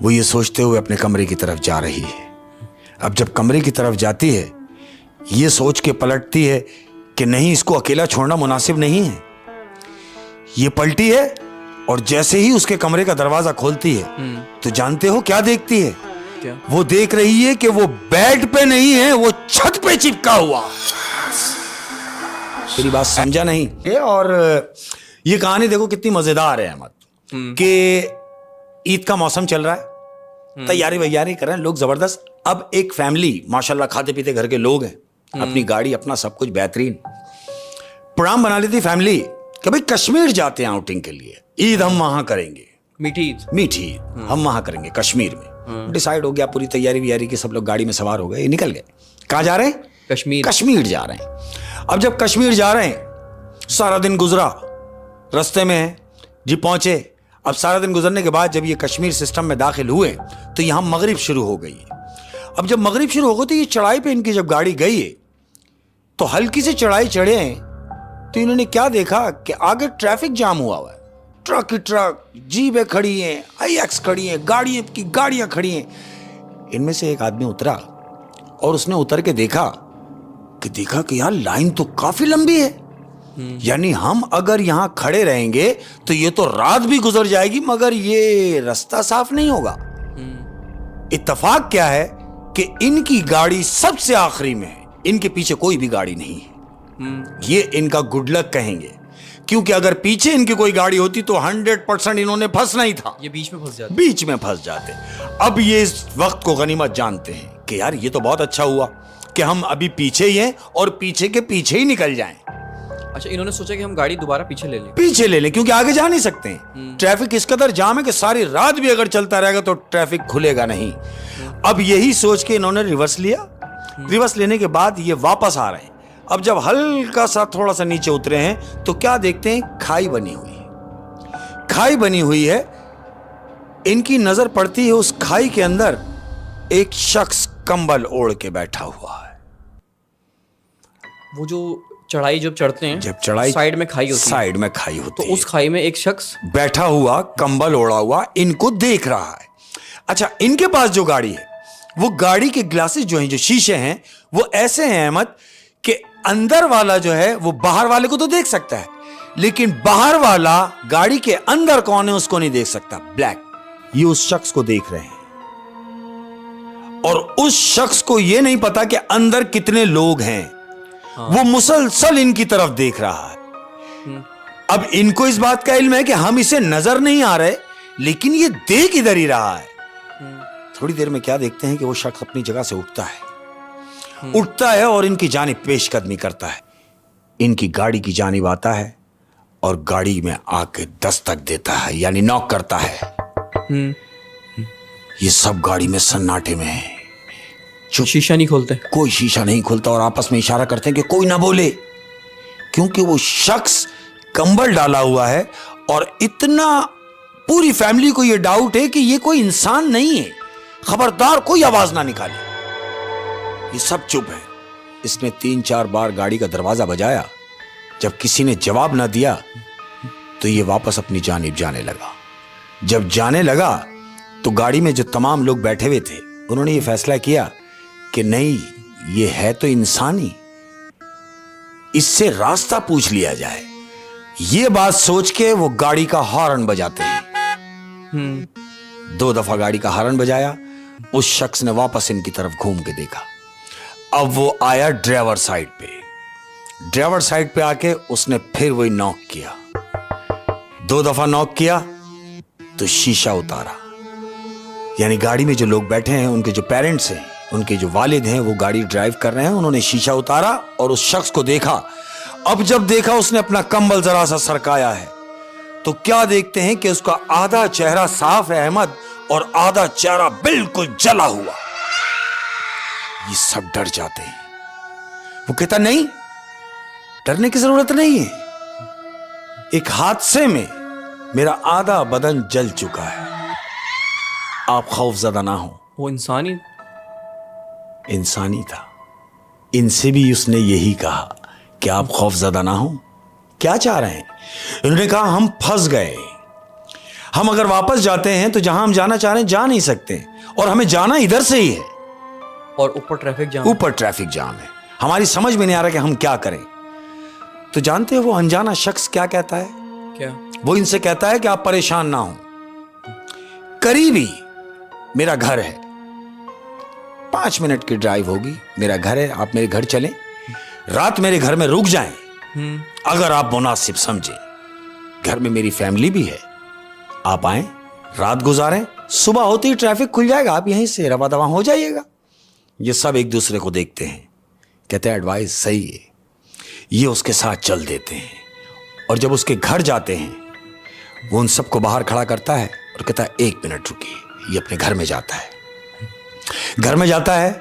वो ये सोचते हुए अपने कमरे की तरफ जा रही है। अब जब कमरे की तरफ जाती है, ये सोच के पलटती है कि नहीं, इसको अकेला छोड़ना मुनासिब नहीं है। ये पलटी है और जैसे ही उसके कमरे का दरवाजा खोलती है तो जानते हो क्या देखती है? क्या? वो देख रही है कि वो बेड पे नहीं है, वो छत पे चिपका हुआ। मेरी बात समझा नहीं? और ये कहानी देखो कितनी मजेदार है अहमद, कि ईद का मौसम चल रहा है, तैयारी वैयारी कर रहे हैं लोग जबरदस्त। अब एक फैमिली माशाल्लाह खाते पीते घर के लोग हैं, अपनी गाड़ी अपना सब कुछ बेहतरीन, प्रोग्राम बना ली थी फैमिली कि भाई कश्मीर जाते हैं आउटिंग के लिए, ईद हम वहां करेंगे, मीठी ईद हम वहां करेंगे कश्मीर में। डिसाइड हो गया, पूरी तैयारी वैयारी की, सब लोग गाड़ी में सवार हो गए, निकल गए। कहाँ जा रहे हैं? कश्मीर जा रहे हैं। अब जब कश्मीर जा रहे हैं, सारा दिन गुजरा, रास्ते में है जी पहुंचे। अब सारा दिन गुजरने के बाद जब ये कश्मीर सिस्टम में दाखिल हुए तो यहां मगरिब शुरू हो गई है। अब जब मगरिब शुरू हो गई तो ये चढ़ाई पे इनकी जब गाड़ी गई है तो हल्की से चढ़ाई चढ़े हैं तो इन्होंने क्या देखा कि आगे ट्रैफिक जाम हुआ है, ट्रक ही ट्रक, जीपें खड़ी हैं, IX खड़ी हैं, गाड़ियां खड़ी हैं। इनमें से एक आदमी उतरा और उसने उतर के देखा कि यार लाइन तो काफी लंबी है, यानी हम अगर यहां खड़े रहेंगे तो ये तो रात भी गुजर जाएगी मगर ये रास्ता साफ नहीं होगा। इत्तेफाक क्या है कि इनकी गाड़ी सबसे आखिरी में है, इनके पीछे कोई भी गाड़ी नहीं है। ये इनका गुड लक कहेंगे, क्योंकि अगर पीछे इनकी कोई गाड़ी होती तो 100% इन्होंने फंसना ही था, ये बीच में फंस जाते। अब ये इस वक्त को गनीमत जानते हैं कि यार ये तो बहुत अच्छा हुआ कि हम अभी पीछे ही हैं और पीछे के पीछे ही निकल जाएं। अच्छा, इन्होंने सोचा कि हम गाड़ी दोबारा पीछे ले लें क्योंकि आगे जा नहीं सकते हैं। ट्रैफिक इस कदर जाम है कि सारी रात भी अगर चलता रहेगा तो ट्रैफिक खुलेगा नहीं। अब यही सोच के इन्होंने रिवर्स लिया। रिवर्स लेने के बाद ये वापस आ रहे हैं। अब जब हल्का सा थोड़ा सा नीचे उतरे हैं तो क्या देखते हैं? खाई बनी हुई है। इनकी नजर पड़ती है उस खाई के अंदर एक शख्स कंबल ओढ़ के बैठा हुआ है। वो जो चढ़ाई जब चढ़ते हैं, जब चढ़ाई साइड में खाई होती है, तो उस खाई में एक शख्स बैठा हुआ, कंबल ओढ़ा हुआ, इनको देख रहा है। अच्छा, इनके पास जो गाड़ी है, वो गाड़ी के ग्लासेस जो हैं, जो शीशे हैं, वो ऐसे हैं अहमद कि अंदर वाला जो है वो बाहर वाले को तो देख सकता है, लेकिन बाहर वाला गाड़ी के अंदर कौन है उसको नहीं देख सकता। ब्लैक। ये उस शख्स को देख रहे हैं और उस शख्स को यह नहीं पता कि अंदर कितने लोग हैं। वो मुसलसल इनकी तरफ देख रहा है। अब इनको इस बात का इल्म है कि हम इसे नजर नहीं आ रहे, लेकिन ये देख इधर ही रहा है। थोड़ी देर में क्या देखते हैं कि वो शख्स अपनी जगह से उठता है और इनकी जानिब पेशकदमी करता है। इनकी गाड़ी की जानिब आता है और गाड़ी में आके दस्तक देता है, यानी नॉक करता है। ये सब गाड़ी में सन्नाटे में है, शीशा नहीं खोलते, कोई शीशा नहीं खोलता और आपस में इशारा करते हैं कि कोई ना बोले, क्योंकि वो शख्स कंबल डाला हुआ है और इतना पूरी फैमिली को यह डाउट है कि ये कोई इंसान नहीं है, खबरदार कोई आवाज ना निकाले। ये सब चुप है। इसने 3-4 बार गाड़ी का दरवाजा बजाया। जब किसी ने जवाब ना दिया तो ये वापस अपनी जानिब जाने लगा। जब जाने लगा तो गाड़ी में जो तमाम लोग बैठे हुए थे उन्होंने ये फैसला किया कि नहीं, ये है तो इंसानी, इससे रास्ता पूछ लिया जाए। ये बात सोच के वो गाड़ी का हॉर्न बजाते हैं। 2 दफा गाड़ी का हॉर्न बजाया। उस शख्स ने वापस इनकी तरफ घूम के देखा। अब वो आया ड्राइवर साइड पे आके उसने फिर वही नॉक किया। 2 दफा नॉक किया तो शीशा उतारा, यानी गाड़ी में जो लोग बैठे हैं, उनके जो पेरेंट्स हैं, उनके जो वालिद हैं, वो गाड़ी ड्राइव कर रहे हैं। उन्होंने शीशा उतारा और उस शख्स को देखा। अब जब देखा उसने अपना कंबल जरा सा सरकाया है तो क्या देखते हैं कि उसका आधा चेहरा साफ है अहमद और आधा चेहरा बिल्कुल जला हुआ। ये सब डर जाते हैं। वो कहता नहीं, डरने की जरूरत नहीं है, एक हादसे में मेरा आधा बदन जल चुका है, आप खौफजदा ना हो। वो इंसानी था। इनसे भी उसने यही कहा कि आप खौफजदा ना हो। क्या चाह रहे हैं? इन्होंने कहा हम फंस गए, हम अगर वापस जाते हैं तो जहां हम जाना चाह रहे हैं जा नहीं सकते, और हमें जाना इधर से ही है, और ऊपर ट्रैफिक जाम। ऊपर ट्रैफिक जाम है। हमारी समझ में नहीं आ रहा कि हम क्या करें। तो जानते हो वो अनजाना शख्स क्या कहता है? क्या? वो इनसे कहता है कि आप परेशान ना हो, करीबी मेरा घर है, 5 मिनट की ड्राइव होगी, मेरा घर है, आप मेरे घर चलें, रात मेरे घर में रुक जाएं, अगर आप मुनासिब समझें। घर में मेरी फैमिली भी है, आप आए, रात गुजारें, सुबह होती ही ट्रैफिक खुल जाएगा, आप यहीं से रवा दवा हो जाइएगा। ये सब एक दूसरे को देखते हैं, कहते हैं एडवाइस सही है, ये उसके साथ चल देते हैं। और जब उसके घर जाते हैं, वो उन सबको बाहर खड़ा करता है और कहता है 1 मिनट रुकिए, ये अपने घर में जाता है। घर में जाता है,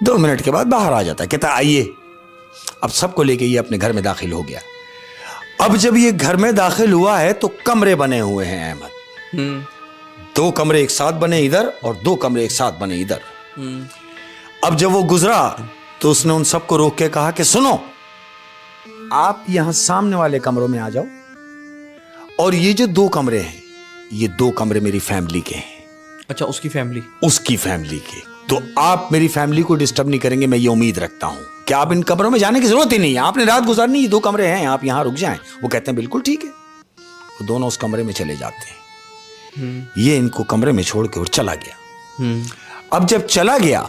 2 मिनट के बाद बाहर आ जाता है, कहता है आइए। अब सबको लेके ये अपने घर में दाखिल हो गया। अब जब ये घर में दाखिल हुआ है तो कमरे बने हुए हैं अहमद, 2 कमरे एक साथ बने इधर और 2 कमरे एक साथ बने इधर। अब जब वो गुजरा तो उसने उन सबको रोक के कहा कि सुनो, आप यहां सामने वाले कमरों में आ जाओ, और ये जो 2 कमरे हैं, ये 2 कमरे मेरी फैमिली के हैं। अच्छा, उसकी फैमिली? उसकी फैमिली के। तो आप मेरी फैमिली को डिस्टर्ब नहीं करेंगे, मैं ये उम्मीद रखता हूं कि आप इन कमरों में जाने की जरूरत ही नहीं है, आपने रात गुजारनी, ये 2 कमरे हैं, आप यहां रुक जाएं। वो कहते हैं बिल्कुल ठीक है। वो दोनों उस कमरे में चले जाते हैं। ये इनको कमरे में छोड़ के और चला गया। अब जब चला गया,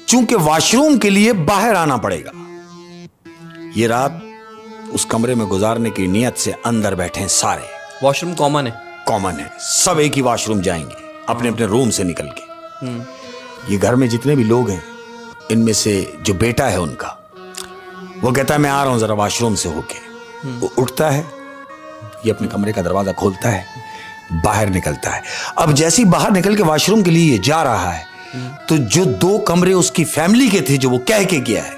चूंकि वॉशरूम के लिए बाहर आना पड़ेगा, ये रात उस कमरे में गुजारने की नियत से अंदर बैठे हैं सारे। वॉशरूम कॉमन है? कॉमन है, सब एक ही वॉशरूम जाएंगे अपने अपने रूम से निकल के। ये घर में जितने भी लोग हैं, इनमें से जो बेटा है उनका, वो कहता है मैं आ रहा हूं जरा वॉशरूम से होके। वो उठता है, ये अपने कमरे का दरवाजा खोलता है, बाहर निकलता है। अब जैसे ही बाहर निकल के वॉशरूम के लिए ये जा रहा है, तो जो 2 कमरे उसकी फैमिली के थे जो वो कह के गया है,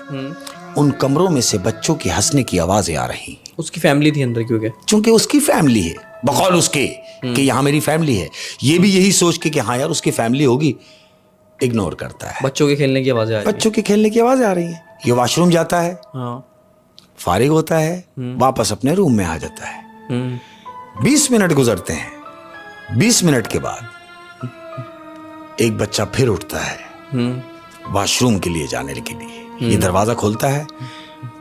उन कमरों में से बच्चों की हंसने की आवाजें आ रही। उसकी फैमिली थी अंदर क्यों गया? चूंकि उसकी फैमिली है, बकौल उसके कि यहां मेरी फैमिली है, ये भी यही सोच के कि हाँ यार उसकी फैमिली होगी, इग्नोर करता है। बच्चों के खेलने की आवाजें आ रही हैं। बच्चों के खेलने की आवाजें आ रही हैं। ये वॉशरूम जाता है, फारिग होता है, वापस अपने रूम में आ जाता है। 20 मिनट गुजरते हैं। 20 मिनट के बाद एक बच्चा फिर उठता है वॉशरूम के लिए जाने के लिए। ये दरवाजा खोलता है,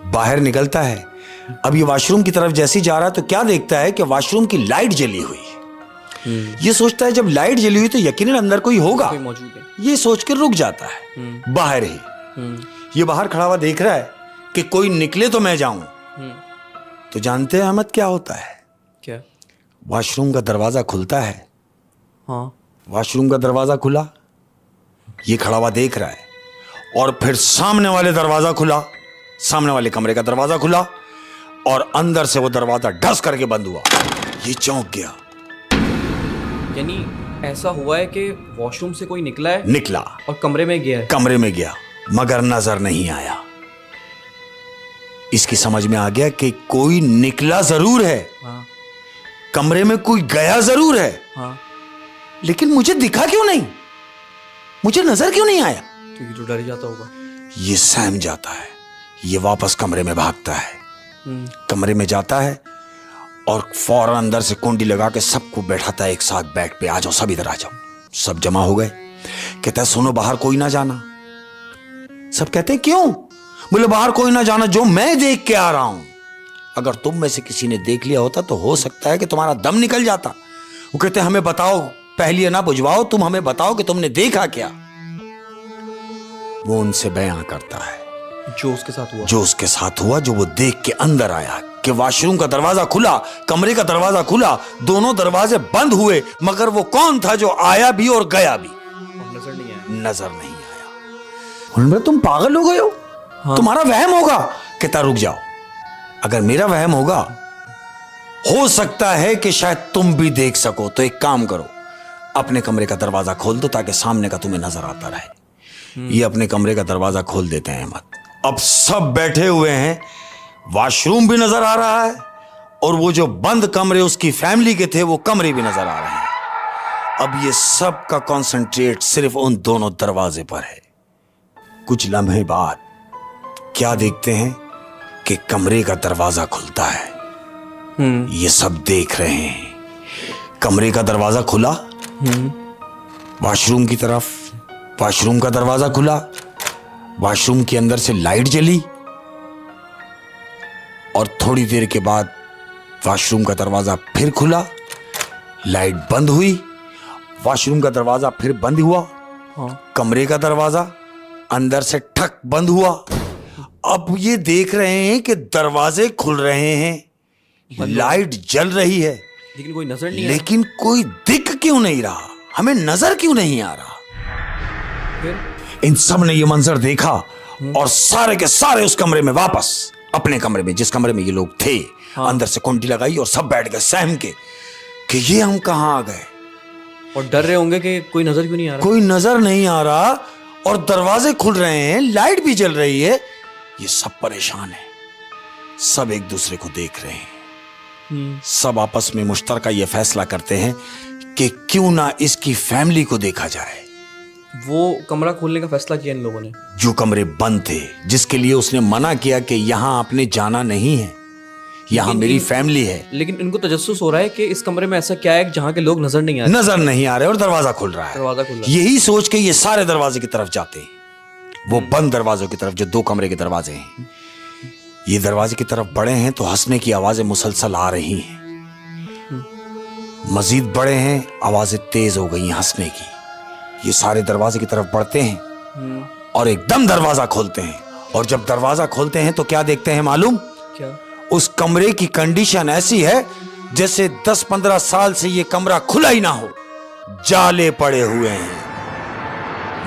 बाहर निकलता है। अब ये वॉशरूम की तरफ जैसे ही जा रहा है तो क्या देखता है कि वॉशरूम की लाइट जली हुई है। ये सोचता है जब लाइट जली हुई तो यकीनन अंदर कोई होगा, कोई मौजूद है। ये सोच के रुक जाता है बाहर ही। ये बाहर खड़ा हुआ देख रहा है कि कोई निकले तो मैं जाऊं। तो जानते हैं अहमद क्या होता है? क्या? वॉशरूम का दरवाजा खुलता है। हाँ, वॉशरूम का दरवाजा खुला, ये खड़ा हुआ देख रहा है, और फिर सामने वाले दरवाजा खुला, सामने वाले कमरे का दरवाजा खुला, और अंदर से वो दरवाजा ढस करके बंद हुआ। ये चौंक गया। यानी ऐसा हुआ है कि वॉशरूम से कोई निकला है, निकला और कमरे में गया है। कमरे में गया, मगर नजर नहीं आया। इसकी समझ में आ गया कि कोई निकला जरूर है, हाँ। कमरे में कोई गया जरूर है, हाँ। लेकिन मुझे दिखा क्यों नहीं, मुझे नजर क्यों नहीं आया? तो ये तो डर ही जाता होगा। ये सहम जाता है। ये वापस कमरे में भागता है, कमरे में जाता है और फौरन अंदर से कुंडी लगा के सबको बैठाता है एक साथ बेड पे। आ जाओ सब, इधर आ जाओ। सब जमा हो गए। कहता है सुनो, बाहर कोई ना जाना। सब कहते हैं क्यों? बोले बाहर कोई ना जाना, जो मैं देख के आ रहा हूं। अगर तुम में से किसी ने देख लिया होता तो हो सकता है कि तुम्हारा दम निकल जाता। वो कहते हैं हमें बताओ, पहले ना बुझवाओ, तुम हमें बताओ कि तुमने देखा क्या। वो उनसे बयां करता है जो उसके साथ हुआ, जो उसके साथ हुआ, जो वो देख के अंदर आया कि वॉशरूम का दरवाजा खुला, कमरे का दरवाजा खुला, दोनों दरवाजे बंद हुए, मगर वो कौन था जो आया भी और गया भी? नजर नहीं आया। नजर नहीं आया। उन्होंने, तुम पागल हो गए हो? हाँ। तुम्हारा वहम होगा। कहता रुक जाओ, अगर मेरा वहम होगा, हो सकता है कि शायद तुम भी देख सको, तो एक काम करो, अपने कमरे का दरवाजा खोल दो ताकि सामने का तुम्हें नजर आता रहे। ये अपने कमरे का दरवाजा खोल देते हैं अहमद। अब सब बैठे हुए हैं, वॉशरूम भी नजर आ रहा है, और वो जो बंद कमरे उसकी फैमिली के थे वो कमरे भी नजर आ रहे हैं। अब ये सब का कंसंट्रेट सिर्फ उन दोनों दरवाजे पर है। कुछ लम्हे बाद क्या देखते हैं कि कमरे का दरवाजा खुलता है। ये सब देख रहे हैं। कमरे का दरवाजा खुला, वॉशरूम की तरफ, वॉशरूम का दरवाजा खुला, वॉशरूम के अंदर से लाइट जली और थोड़ी देर के बाद वॉशरूम का दरवाजा फिर खुला, लाइट बंद हुई, वॉशरूम का दरवाजा फिर बंद हुआ, कमरे का दरवाजा अंदर से ठक बंद हुआ। अब ये देख रहे हैं कि दरवाजे खुल रहे हैं, लाइट जल रही है, लेकिन कोई नजर नहीं लेकिन कोई दिख क्यों नहीं रहा, हमें नजर क्यों नहीं आ रहा। फिर इन सब ने ये मंजर देखा और सारे के सारे उस कमरे में वापस अपने कमरे में, जिस कमरे में ये लोग थे, अंदर से कुंडी लगाई और सब बैठ गए सहम के कि ये हम कहां आ गए। और डर रहे होंगे कि कोई नजर क्यों नहीं आ रहा। कोई नजर नहीं आ रहा और दरवाजे खुल रहे हैं, लाइट भी जल रही है। ये सब परेशान है, सब एक दूसरे को देख रहे हैं, सब आपस में मुश्तरका ये फैसला करते हैं कि क्यों ना इसकी फैमिली को देखा जाए। वो कमरा खोलने का फैसला किया इन लोगों ने। जो कमरे बंद थे, जिसके लिए उसने मना किया कि यहां आपने जाना नहीं है, यहां मेरी फैमिली है। लेकिन इनको तजस्सुस हो रहा है कि इस कमरे में ऐसा क्या है जहां के लोग नजर नहीं आ रहे। नजर नहीं आ रहे और दरवाजा खुल रहा है। दरवाजा खुल रहा है। यही सोच के ये सारे दरवाजे की तरफ जाते हैं, वो बंद दरवाजों की तरफ, जो 2 कमरे के दरवाजे हैं। ये दरवाजे की तरफ बढ़े हैं तो हंसने की आवाजें मुसलसल आ रही हैं, मजीद बड़े हैं, आवाजें तेज हो गई हंसने की। ये सारे दरवाजे की तरफ बढ़ते हैं और एकदम दरवाजा खोलते हैं। और जब दरवाजा खोलते हैं तो क्या देखते हैं मालूम? क्या? उस कमरे की कंडीशन ऐसी है जैसे 10-15 साल से ये कमरा खुला ही ना हो, जाले पड़े हुए हैं।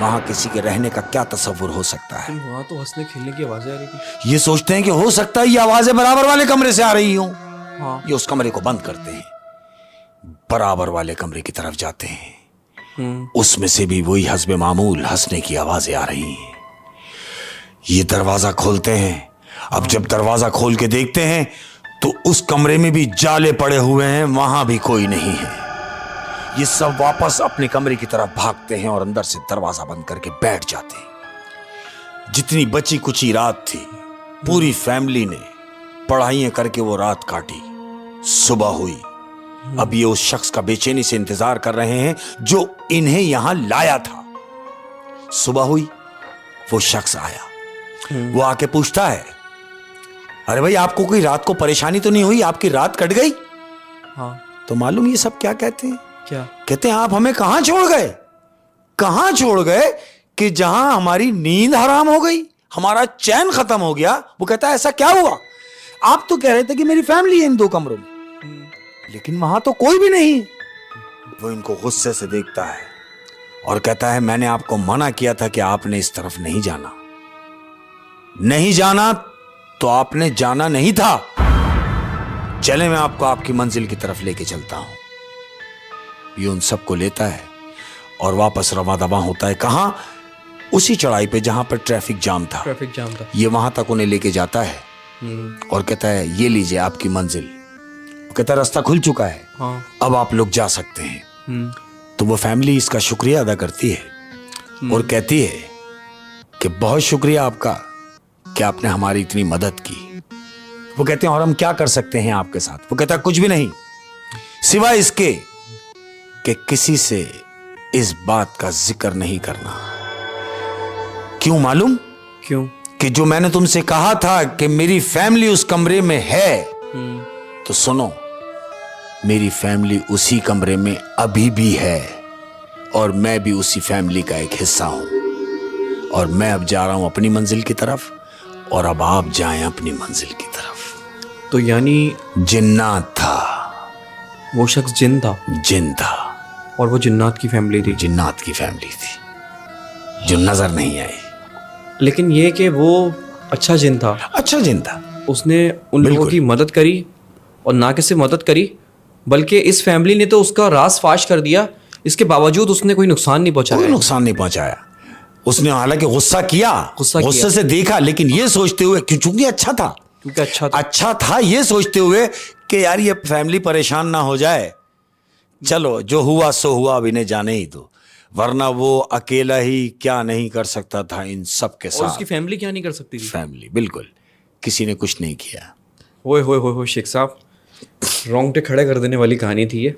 वहां किसी के रहने का क्या तस्वुर हो सकता है? वहां तो हंसने खेलने की आवाजें आ रही थी। ये सोचते हैं कि हो सकता है ये आवाजें बराबर वाले कमरे से आ रही हो। हाँ। ये उस कमरे को बंद करते हैं, बराबर वाले कमरे की तरफ जाते हैं। उसमें से भी वही हस्बे मामूल हंसने की आवाजें आ रही हैं। ये दरवाजा खोलते हैं। अब जब दरवाजा खोल के देखते हैं तो उस कमरे में भी जाले पड़े हुए हैं, वहां भी कोई नहीं है। ये सब वापस अपने कमरे की तरफ भागते हैं और अंदर से दरवाजा बंद करके बैठ जाते हैं। जितनी बची कुची रात थी, पूरी फैमिली ने पढ़ाइयां करके वो रात काटी। सुबह हुई, अब ये उस शख्स का बेचैनी से इंतजार कर रहे हैं जो इन्हें यहां लाया था। सुबह हुई, वो शख्स आया, वो आके पूछता है, अरे भाई आपको कोई रात को परेशानी तो नहीं हुई, आपकी रात कट गई? हाँ। तो मालूम ये सब क्या कहते हैं? क्या कहते हैं आप हमें कहां छोड़ गए, कहां छोड़ गए कि जहां हमारी नींद हराम हो गई, हमारा चैन खत्म हो गया। वो कहता है ऐसा क्या हुआ? आप तो कह रहे थे कि मेरी फैमिली है इन 2 कमरों में, लेकिन वहां तो कोई भी नहीं। वो इनको गुस्से से देखता है और कहता है मैंने आपको मना किया था कि आपने इस तरफ नहीं जाना, नहीं जाना तो आपने जाना नहीं था। चले मैं आपको आपकी मंजिल की तरफ लेके चलता हूं। ये उन सबको लेता है और वापस रवा दवा होता है। कहां? उसी चढ़ाई पे जहां पर ट्रैफिक जाम था। ट्रैफिक जाम था। ये वहां तक उन्हें लेके जाता है और कहता है ये लीजिए आपकी मंजिल। कहता है रास्ता खुल चुका है, हाँ। अब आप लोग जा सकते हैं। तो वो फैमिली इसका शुक्रिया अदा करती है और कहती है कि बहुत शुक्रिया आपका कि आपने हमारी इतनी मदद की। वो कहते हैं और हम क्या कर सकते हैं आपके साथ? वो कहता है कुछ भी नहीं, सिवाय इसके कि किसी से इस बात का जिक्र नहीं करना। क्यों मालूम? क्यों? कि जो मैंने तुमसे कहा था कि मेरी फैमिली उस कमरे में है, तो सुनो, मेरी फैमिली उसी कमरे में अभी भी है और मैं भी उसी फैमिली का एक हिस्सा हूं। और मैं अब जा रहा हूं अपनी मंजिल की तरफ और अब आप जाएं अपनी मंजिल की तरफ। तो यानी जिन्नात था, वो शख्स जिन था। जिन था और वो जिन्नात की फैमिली थी। जिन्नात की फैमिली थी जो नजर नहीं आई। लेकिन ये कि वो अच्छा जिन था। अच्छा जिन था। उसने उन लोगों की मदद करी और ना कि सिर्फ मदद करी बल्कि इस फैमिली ने तो उसका राज फाश कर दिया। इसके बावजूद उसने कोई नुकसान नहीं पहुंचाया। कोई नुकसान नहीं पहुंचाया। उसने हालांकि गुस्सा किया, गुस्से से देखा, लेकिन ये सोचते हुए कि चूंकि अच्छा था, क्योंकि अच्छा था ये सोचते हुए कि यार ये फैमिली परेशान ना हो जाए, चलो जो हुआ सो हुआ, अब इन्हें जाने ही दो, वरना वो अकेला ही क्या नहीं कर सकता था इन सब के साथ। और उसकी फैमिली क्या नहीं कर सकती थी? फैमिली बिल्कुल किसी ने कुछ नहीं किया। होए होए होए शेख साहब, रोंगटे खड़े कर देने वाली कहानी थी ये।